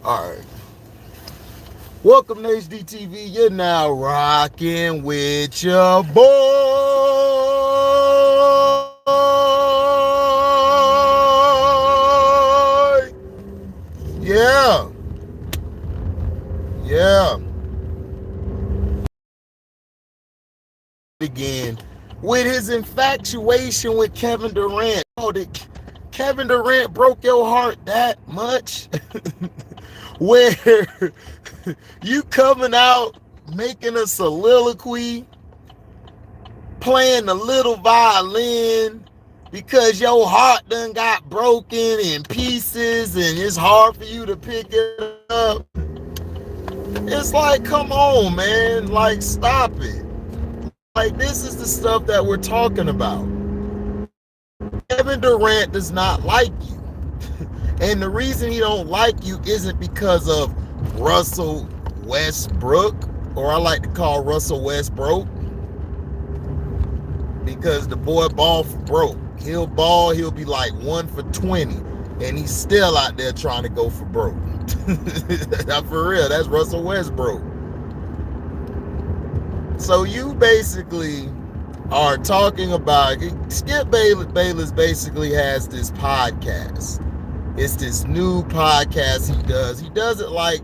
Alright. Welcome to HDTV. You're now rocking with your boy. Yeah. Yeah. Again with his infatuation with Kevin Durant. Oh, did Kevin Durant broke your heart that much? Where you coming out making a soliloquy, playing the little violin because your heart done got broken in pieces and it's hard for you to pick it up. It's like, come on, man. Like, stop it. Like, this is the stuff that we're talking about. Kevin Durant does not like you. And the reason he don't like you isn't because of Russell Westbrook, or I like to call Russell Westbrook, because the boy ball for broke. He'll ball, he'll be like 1 for 20, and he's still out there trying to go for broke. For real, that's Russell Westbrook. So you basically are talking about, Skip Bayless basically has this podcast. It's this new podcast he does. He does it like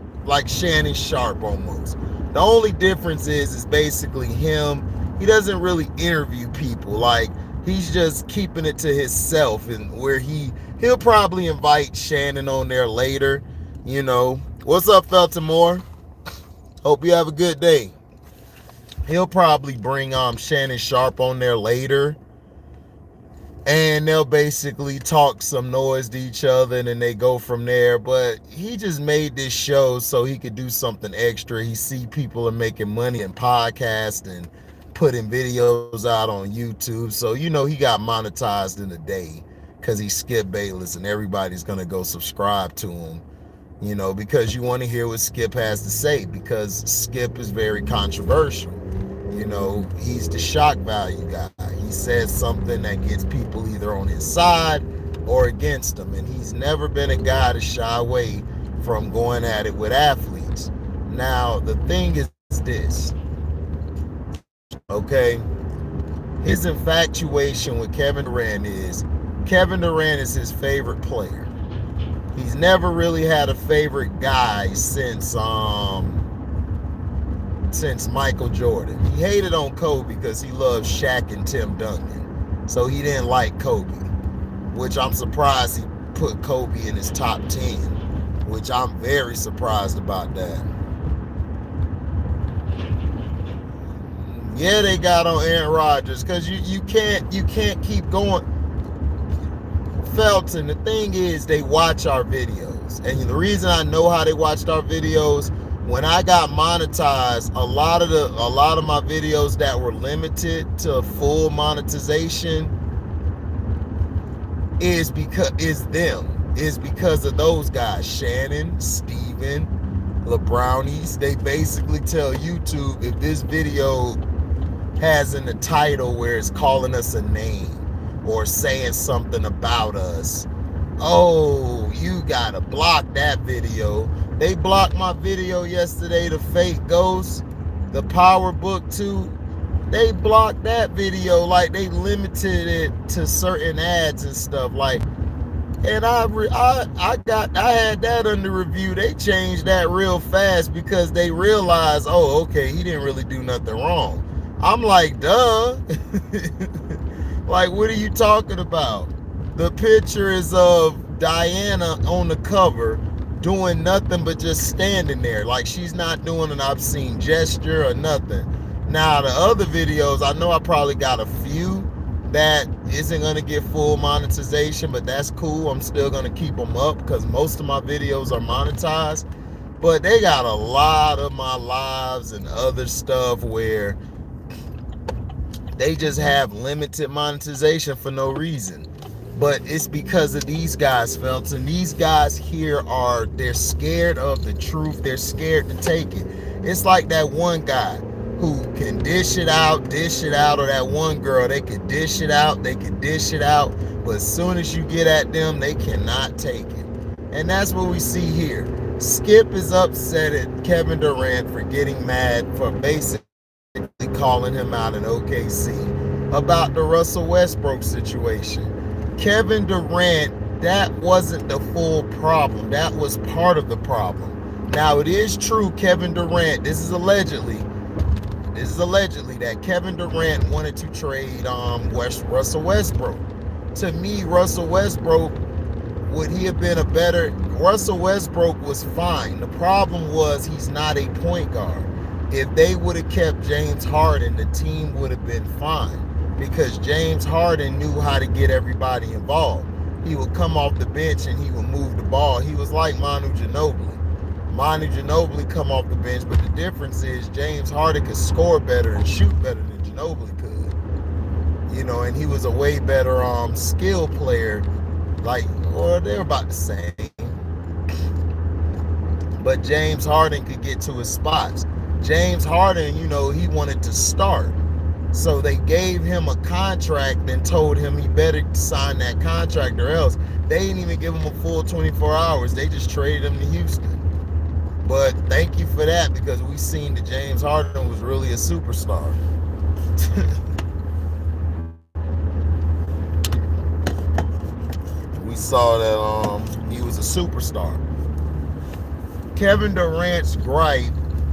Shannon Sharp almost. The only difference is basically him. He doesn't really interview people. Like, he's just keeping it to himself, and where he'll probably invite Shannon on there later. You know, what's up, Feltimore? Hope you have a good day. He'll probably bring Shannon Sharp on there later, and they'll basically talk some noise to each other, and then they go from there. But he just made this show so he could do something extra. He see people are making money in podcasts and putting videos out on YouTube. So, you know, he got monetized in a day because he Skip Bayless, and everybody's going to go subscribe to him, you know, because you want to hear what Skip has to say, because Skip is very controversial. You know, he's the shock value guy. He says something that gets people either on his side or against him. And he's never been a guy to shy away from going at it with athletes. Now, the thing is this, okay? His infatuation with Kevin Durant is his favorite player. He's never really had a favorite guy since Michael Jordan. He hated on Kobe because he loved Shaq and Tim Duncan. So he didn't like Kobe, which I'm surprised he put Kobe in his top 10, which I'm very surprised about that. Yeah, they got on Aaron Rodgers because you can't keep going. Felton, the thing is, they watch our videos. And the reason I know how they watched our videos, when I got monetized, a lot of my videos that were limited to full monetization is because of those guys, Shannon, Steven, LeBrownies. They basically tell YouTube, if this video has in the title where it's calling us a name or saying something about us, oh, you gotta block that video. They blocked my video yesterday, the fake ghost, the Power Book 2. They blocked that video, like they limited it to certain ads and stuff. Like, and I had that under review. They changed that real fast because they realized, oh, okay, he didn't really do nothing wrong. I'm like, duh. Like, what are you talking about? The picture is of Diana on the cover doing nothing but just standing there. Like, she's not doing an obscene gesture or nothing. Now, the other videos, I know I probably got a few that isn't going to get full monetization, but that's cool. I'm still going to keep them up because most of my videos are monetized. But they got a lot of my lives and other stuff where they just have limited monetization for no reason. But it's because of these guys, Felton. These guys here they're scared of the truth. They're scared to take it. It's like that one guy who can dish it out, or that one girl, they can dish it out, but as soon as you get at them, they cannot take it. And that's what we see here. Skip is upset at Kevin Durant for getting mad for basically calling him out in OKC about the Russell Westbrook situation. Kevin Durant, that wasn't the full problem. That was part of the problem. Now, it is true Kevin Durant, this is allegedly that Kevin Durant wanted to trade Russell Westbrook. To me, Russell Westbrook, would he have been a better... Russell Westbrook was fine. The problem was he's not a point guard. If they would have kept James Harden, the team would have been fine, because James Harden knew how to get everybody involved. He would come off the bench and he would move the ball. He was like Manu Ginobili. Manu Ginobili come off the bench, but the difference is James Harden could score better and shoot better than Ginobili could. You know, and he was a way better skill player. Like, well, they're about the same. But James Harden could get to his spots. James Harden, you know, he wanted to start. So they gave him a contract and told him he better sign that contract or else. They didn't even give him a full 24 hours. They just traded him to Houston. But thank you for that, because we seen that James Harden was really a superstar. We saw that he was a superstar. Kevin Durant's gripe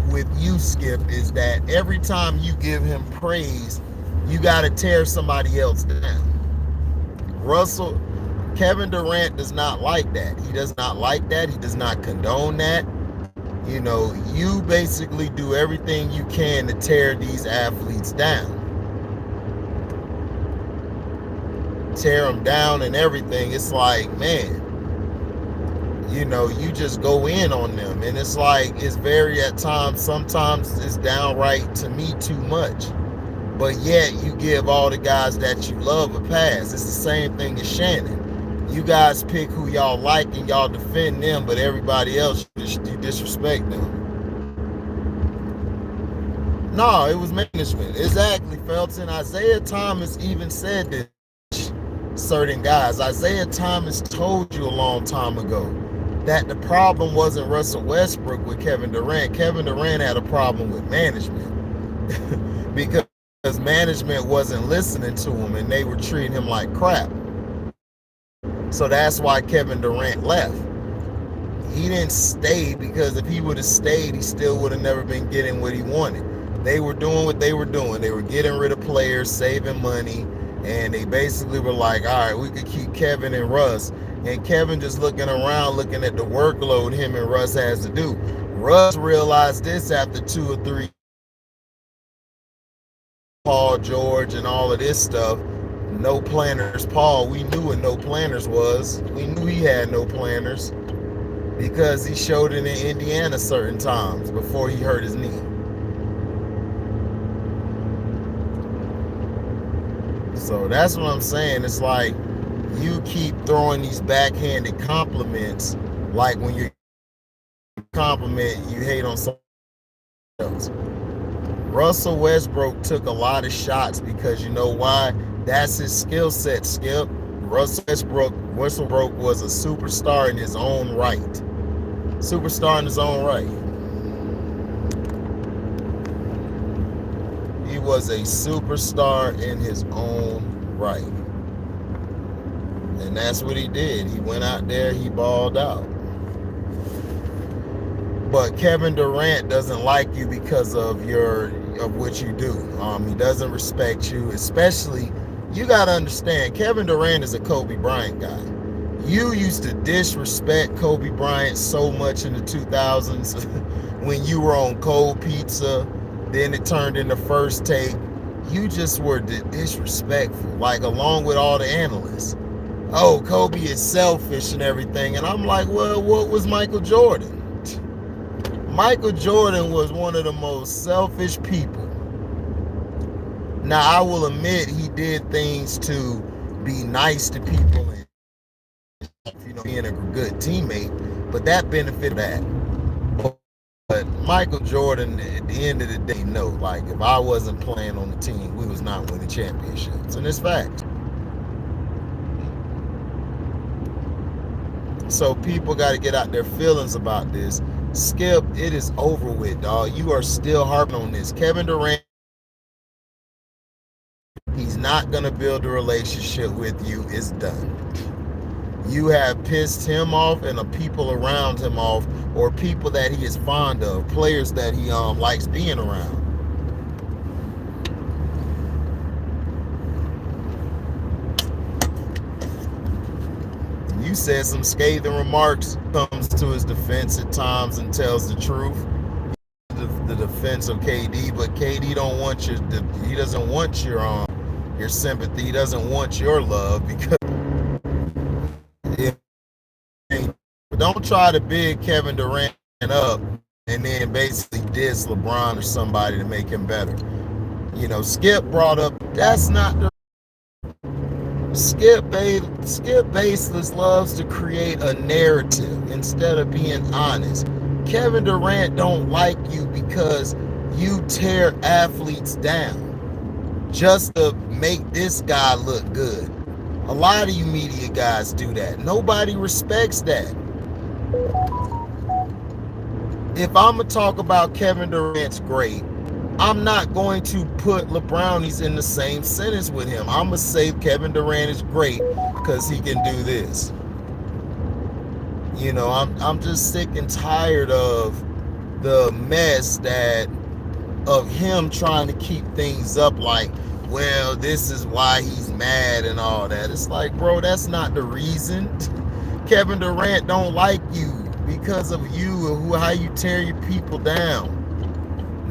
with you, Skip, is that every time you give him praise, you got to tear somebody else down. Kevin Durant does not like that. He does not like that. He does not condone that. You know, you basically do everything you can to tear these athletes down. Tear them down and everything. It's like, man, you know, you just go in on them. And it's like, it's very at times, sometimes it's downright, to me, too much. But yet you give all the guys that you love a pass. It's the same thing as Shannon. You guys pick who y'all like and y'all defend them, but everybody else, you disrespect them. No, it was management. Exactly, Felton. Isaiah Thomas even said this. Certain guys. Isaiah Thomas told you a long time ago that the problem wasn't Russell Westbrook with Kevin Durant. Kevin Durant had a problem with management because management wasn't listening to him and they were treating him like crap. So that's why Kevin Durant left. He didn't stay, because if he would have stayed, he still would have never been getting what he wanted. They were doing what they were doing. They were getting rid of players, saving money, and they basically were like, all right, we could keep Kevin and Russ. And Kevin just looking around, looking at the workload him and Russ has to do. Russ realized this after 2 or 3 Paul George and all of this stuff. No planners Paul. We knew what no planners was. We knew he had no planners because he showed it in Indiana certain times before he hurt his knee. So that's what I'm saying. It's like you keep throwing these backhanded compliments, like when you compliment, you hate on someone else. Russell Westbrook took a lot of shots because you know why? That's his skill set, Skip. Russell Westbrook was a superstar in his own right. Superstar in his own right. He was a superstar in his own right. And that's what he did. He went out there, he balled out. But Kevin Durant doesn't like you because of what you do. He doesn't respect you, especially, you got to understand, Kevin Durant is a Kobe Bryant guy. You used to disrespect Kobe Bryant so much in the 2000s when you were on Cold Pizza, then it turned into First Take. You just were disrespectful, like along with all the analysts. Oh, Kobe is selfish and everything. And I'm like, well, what was Michael Jordan? Michael Jordan was one of the most selfish people. Now, I will admit he did things to be nice to people and, you know, being a good teammate, but that benefited that. But Michael Jordan, at the end of the day, no. Like, if I wasn't playing on the team, we was not winning championships. And it's fact. So people got to get out their feelings about this. Skip, it is over with, dog. You are still harping on this. Kevin Durant, he's not going to build a relationship with you. It's done. You have pissed him off and the people around him off, or people that he is fond of, players that he likes being around. You said some scathing remarks, comes to his defense at times and tells the truth. The defense of KD, but KD don't want he doesn't want your sympathy. He doesn't want your love, because don't try to big Kevin Durant up and then basically diss LeBron or somebody to make him better. You know, Skip brought up, that's not the Skip Baseless loves to create a narrative instead of being honest. Kevin Durant don't like you because you tear athletes down just to make this guy look good. A lot of you media guys do that. Nobody respects that. If I'm going to talk about Kevin Durant's great, I'm not going to put LeBrownies in the same sentence with him. I'm going to say Kevin Durant is great because he can do this. You know, I'm just sick and tired of the mess of him trying to keep things up like, well, this is why he's mad and all that. It's like, bro, that's not the reason. Kevin Durant don't like you because of you and how you tear your people down.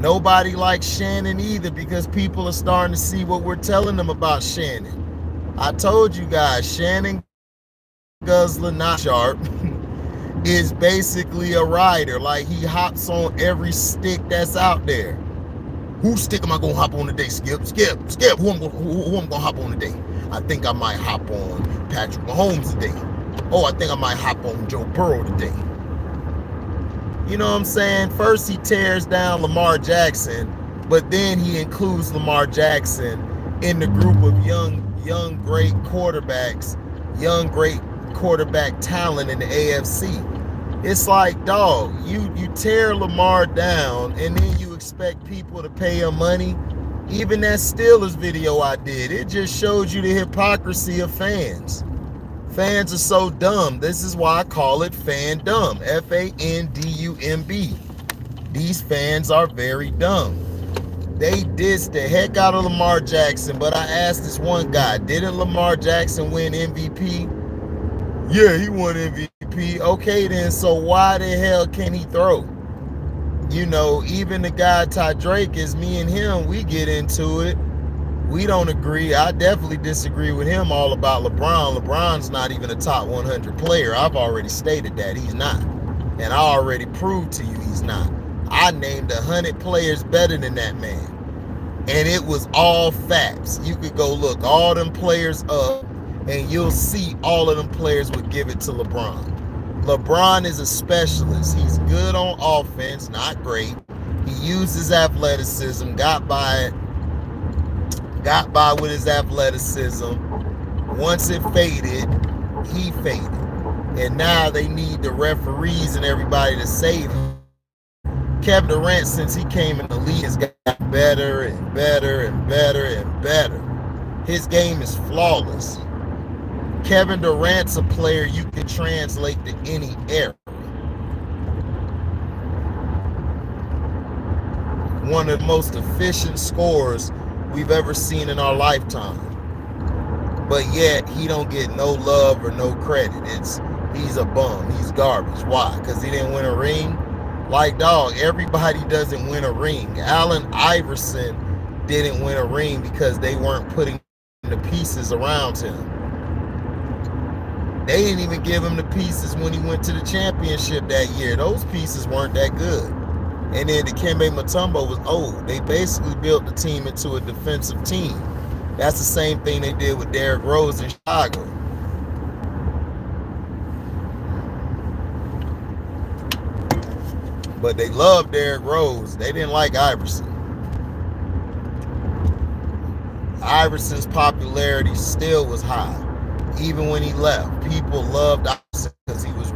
Nobody likes Shannon either, because people are starting to see what we're telling them about Shannon. I told you guys, Shannon Guzzler, not Sharp, is basically a rider. Like, he hops on every stick that's out there. Whose stick am I gonna hop on today, Skip? Skip. Who I'm gonna hop on today? I think I might hop on Patrick Mahomes today. Oh, I think I might hop on Joe Burrow today. You know what I'm saying? First he tears down Lamar Jackson, but then he includes Lamar Jackson in the group of young great quarterbacks, young great quarterback talent in the AFC. It's like, dog, you tear Lamar down and then you expect people to pay him money. Even that Steelers video I did, it just showed you the hypocrisy of fans. Fans are so dumb. This is why I call it fan dumb. F-A-N-D-U-M-B. These fans are very dumb. They dissed the heck out of Lamar Jackson, but I asked this one guy, didn't Lamar Jackson win MVP? Yeah, he won MVP. Okay then, so why the hell can he throw? You know, even the guy Ty Drake, is me and him, we get into it. We don't agree. I definitely disagree with him all about LeBron. LeBron's not even a top 100 player. I've already stated that he's not. And I already proved to you he's not. I named 100 players better than that man. And it was all facts. You could go look all them players up and you'll see all of them players would give it to LeBron. LeBron is a specialist. He's good on offense, not great. He uses athleticism, got by with his athleticism. Once it faded, he faded. And now they need the referees and everybody to save him. Kevin Durant, since he came in the league, has gotten better and better and better and better. His game is flawless. Kevin Durant's a player you can translate to any era. One of the most efficient scorers we've ever seen in our lifetime. But yet he don't get no love or no credit. He's a bum. He's garbage. Why? Because he didn't win a ring? Like, dog, everybody doesn't win a ring. Allen Iverson didn't win a ring because they weren't putting the pieces around him. They didn't even give him the pieces when he went to the championship that year. Those pieces weren't that good. And then Dikembe Mutombo was old. They basically built the team into a defensive team. That's the same thing they did with Derrick Rose in Chicago. But they loved Derrick Rose. They didn't like Iverson. Iverson's popularity still was high. Even when he left, people loved Iverson because he was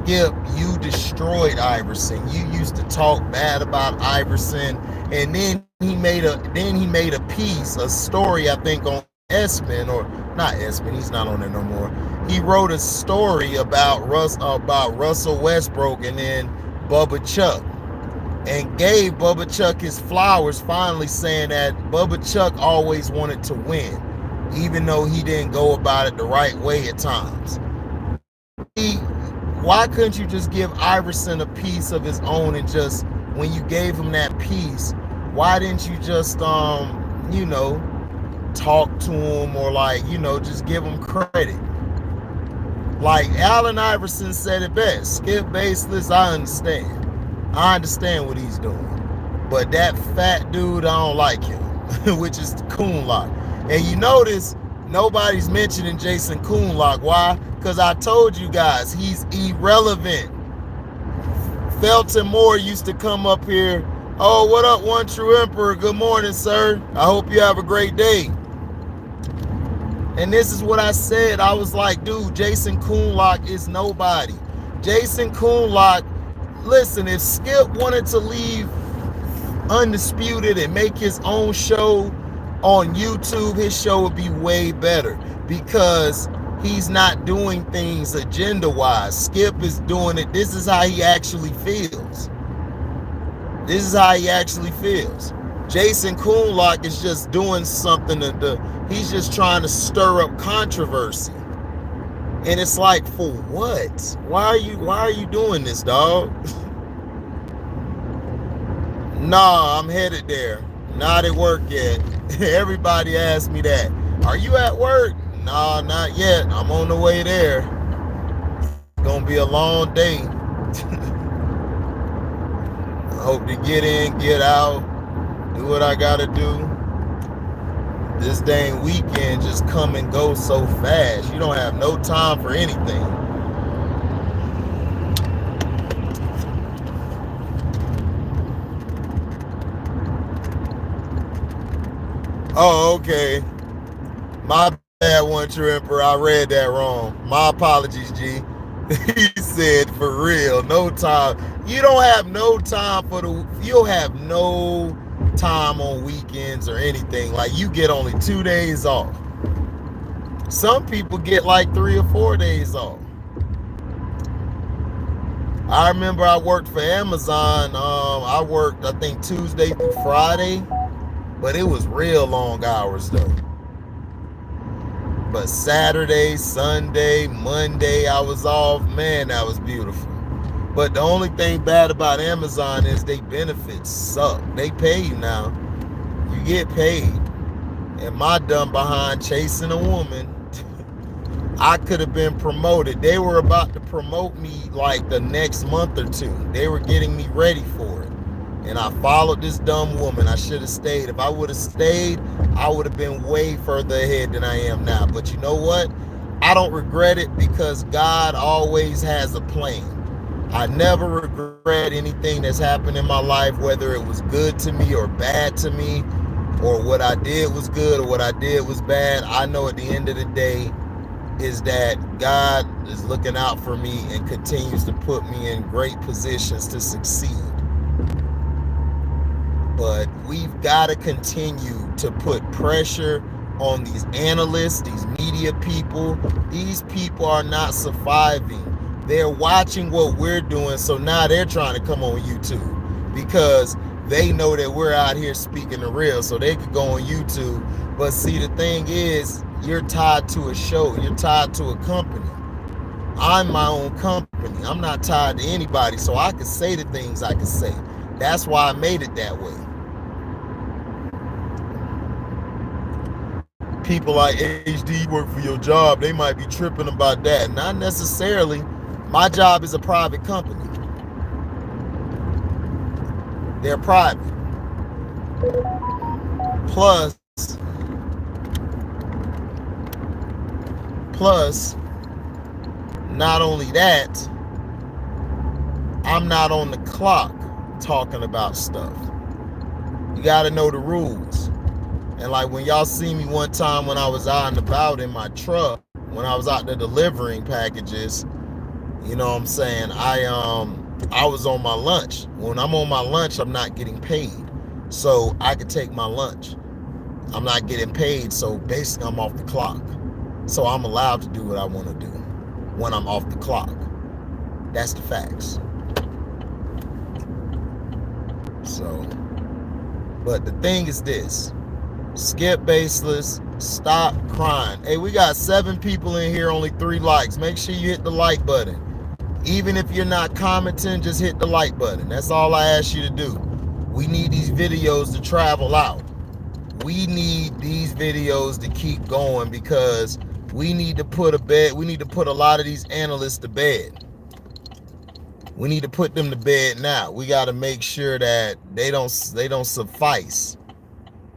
Skip, you destroyed Iverson. You used to talk bad about Iverson, and then he made a piece, a story, I think, on Espin, or not Espin. He's not on there no more. He wrote a story about Russell Westbrook and then Bubba Chuck, and gave Bubba Chuck his flowers, finally saying that Bubba Chuck always wanted to win, even though he didn't go about it the right way at times. Why couldn't you just give Iverson a piece of his own, and just, when you gave him that piece, why didn't you just, you know, talk to him, or like, you know, just give him credit? Like Allen Iverson said it best, Skip Baseless, I understand what he's doing. But that fat dude, I don't like him, which is Coonlock. And you notice nobody's mentioning Jason Coonlock. Why? Because I told you guys, he's irrelevant. Felton Moore used to come up here. Oh, what up, One True Emperor? Good morning, sir. I hope you have a great day. And this is what I said. I was like, dude, Jason Coonlock is nobody. Jason Coonlock, listen, if Skip wanted to leave Undisputed and make his own show on YouTube, his show would be way better, because he's not doing things agenda-wise. Skip is doing it. This is how he actually feels. Jason Coonlock is just doing something he's just trying to stir up controversy. And it's like, for what? Why are you doing this, dog? Nah, I'm headed there. Not at work yet. Everybody asks me that. Are you at work? Nah, not yet. I'm on the way there. It's gonna be a long day. I hope to get in, get out, do what I gotta do. This dang weekend just come and go so fast. You don't have no time for anything. Oh, okay. My bad, One True Emperor. I read that wrong. My apologies, G. He said, for real, no time. You don't have no time you'll have no time on weekends or anything. Like, you get only 2 days off. Some people get like 3 or 4 days off. I remember I worked for Amazon. I worked, I think, Tuesday through Friday, but it was real long hours though. But Saturday, Sunday, Monday, I was off. Man, that was beautiful. But the only thing bad about Amazon is they benefits suck. They pay you now. You get paid. And my dumb behind chasing a woman, I could have been promoted. They were about to promote me like the next month or two. They were getting me ready for it. And I followed this dumb woman. I should have stayed. If I would have stayed, I would have been way further ahead than I am now. But you know what? I don't regret it, because God always has a plan. I never regret anything that's happened in my life, whether it was good to me or bad to me, or what I did was good or what I did was bad. I know at the end of the day is that God is looking out for me and continues to put me in great positions to succeed. But we've got to continue to put pressure on these analysts, these media people. These people are not surviving. They're watching what we're doing, so now they're trying to come on YouTube because they know that we're out here speaking the real, so they could go on YouTube. But see, the thing is, you're tied to a show. You're tied to a company. I'm my own company. I'm not tied to anybody, so I can say the things I can say. That's why I made it that way. People like HD work for your job, they might be tripping about that. Not necessarily. My job is a private company. They're private. Plus, not only that, I'm not on the clock talking about stuff. You got to know the rules. And like when y'all see me one time when I was out and about in my truck, when I was out there delivering packages, You know what I'm saying? I was on my lunch. When I'm on my lunch, I'm not getting paid. So I could take my lunch. I'm not getting paid, so basically I'm off the clock. So I'm allowed to do what I want to do when I'm off the clock. That's the facts. So, but the thing is this. Skip Baseless, stop crying. Hey, we got 7 people in here, only 3 likes. Make sure you hit the like button. Even if you're not commenting, just hit the like button. That's all I ask you to do. We need these videos to travel out. We need these videos to keep going because we need to put a lot of these analysts to bed. We need to put them to bed now. We got to make sure that they don't suffice.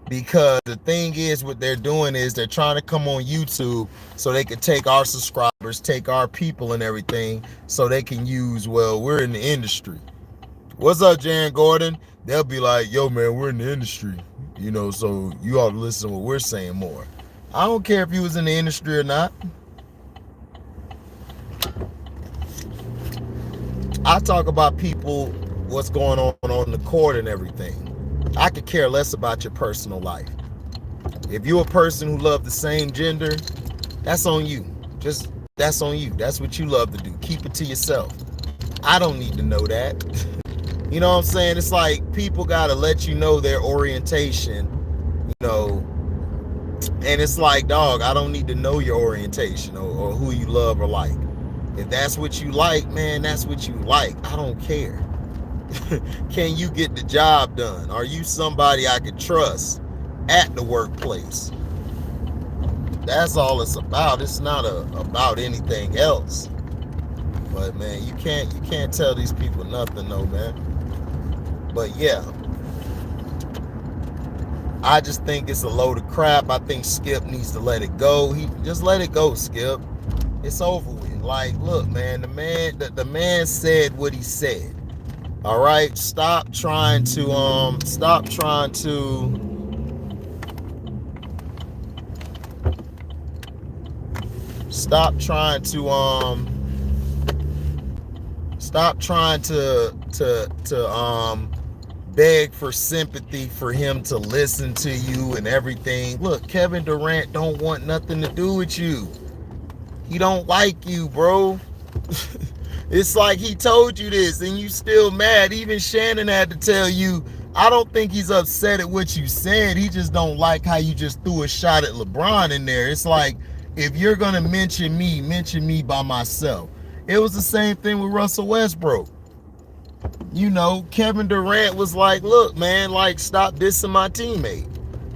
Because the thing is, what they're doing is they're trying to come on YouTube so they can take our subscribers, take our people and everything, so they can use, well, we're in the industry. What's up, Jan Gordon? They'll be like, yo, man, we're in the industry. You know, so you ought to listen to what we're saying more. I don't care if you was in the industry or not. I talk about people, what's going on the court and everything. I could care less about your personal life. If you're a person who loves the same gender, that's on you. That's on you. That's what you love to do. Keep it to yourself. I don't need to know that. You know what I'm saying? It's like people got to let you know their orientation, you know, and it's like, dog, I don't need to know your orientation or who you love or like. If that's what you like, man, that's what you like. I don't care. Can you get the job done? Are you somebody I could trust at the workplace? That's all it's about. It's not about anything else. But man, you can't tell these people nothing, though, man. But yeah, I just think it's a load of crap. I think Skip needs to let it go. Just let it go, Skip. It's over with. Like, look, man, the man said what he said. All right, stop trying to beg for sympathy for him to listen to you and everything. Look, Kevin Durant don't want nothing to do with you. He don't like you, bro. It's like he told you this and you still mad. Even Shannon had to tell you, I don't think he's upset at what you said. He just don't like how you just threw a shot at LeBron in there. It's like, if you're going to mention me by myself. It was the same thing with Russell Westbrook. You know, Kevin Durant was like, look, man, like, stop dissing my teammate.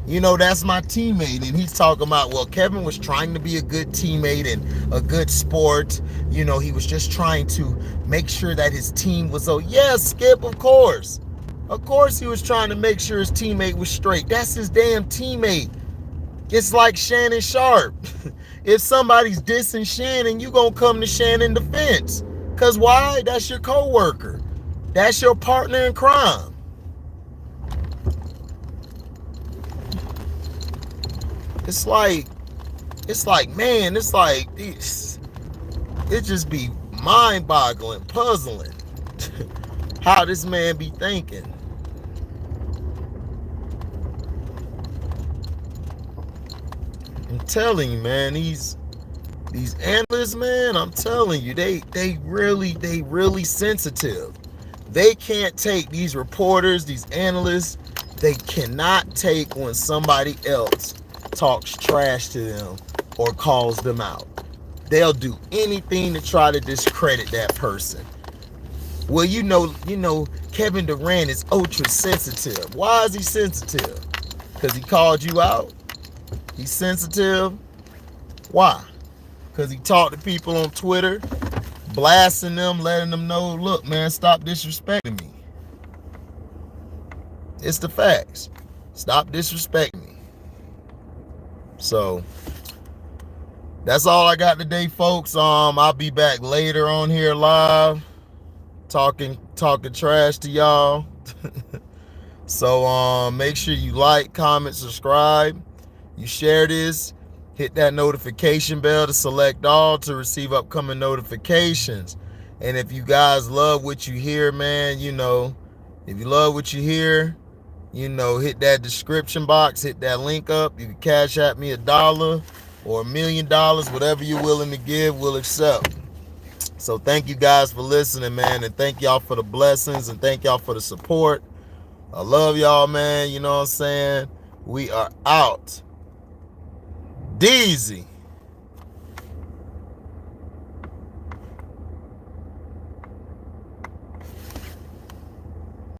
You know, that's my teammate. And he's talking about, well, Kevin was trying to be a good teammate and a good sport. You know, he was just trying to make sure that his team was, yeah, Skip, of course. Of course he was trying to make sure his teammate was straight. That's his damn teammate. It's like Shannon Sharp. If somebody's dissing Shannon, you gonna come to Shannon's defense. Because why? That's your co-worker. That's your partner in crime. It's like, man, it's like this. It just be mind-boggling, puzzling how this man be thinking. I'm telling you, man, these analysts, man, I'm telling you, they really sensitive. They can't take these reporters, these analysts, they cannot take when somebody else talks trash to them or calls them out. They'll do anything to try to discredit that person. Well, you know, Kevin Durant is ultra sensitive. Why is he sensitive? Because he called you out? He's sensitive. Why? Because he talked to people on Twitter, blasting them, letting them know, look, man, stop disrespecting me. It's the facts. Stop disrespecting me. So that's all I got today, folks. I'll be back later on here live, talking trash to y'all. So make sure you like, comment, subscribe. You share this. Hit that notification bell to select all to receive upcoming notifications. And if you guys love what you hear, man, if you love what you hear, hit that description box, hit that link up. You can cash at me $1 or $1 million, whatever you're willing to give, we'll accept. So thank you guys for listening, man, and thank y'all for the blessings, and thank y'all for the support. I love y'all, man. You know what I'm saying? We are out. Deezy.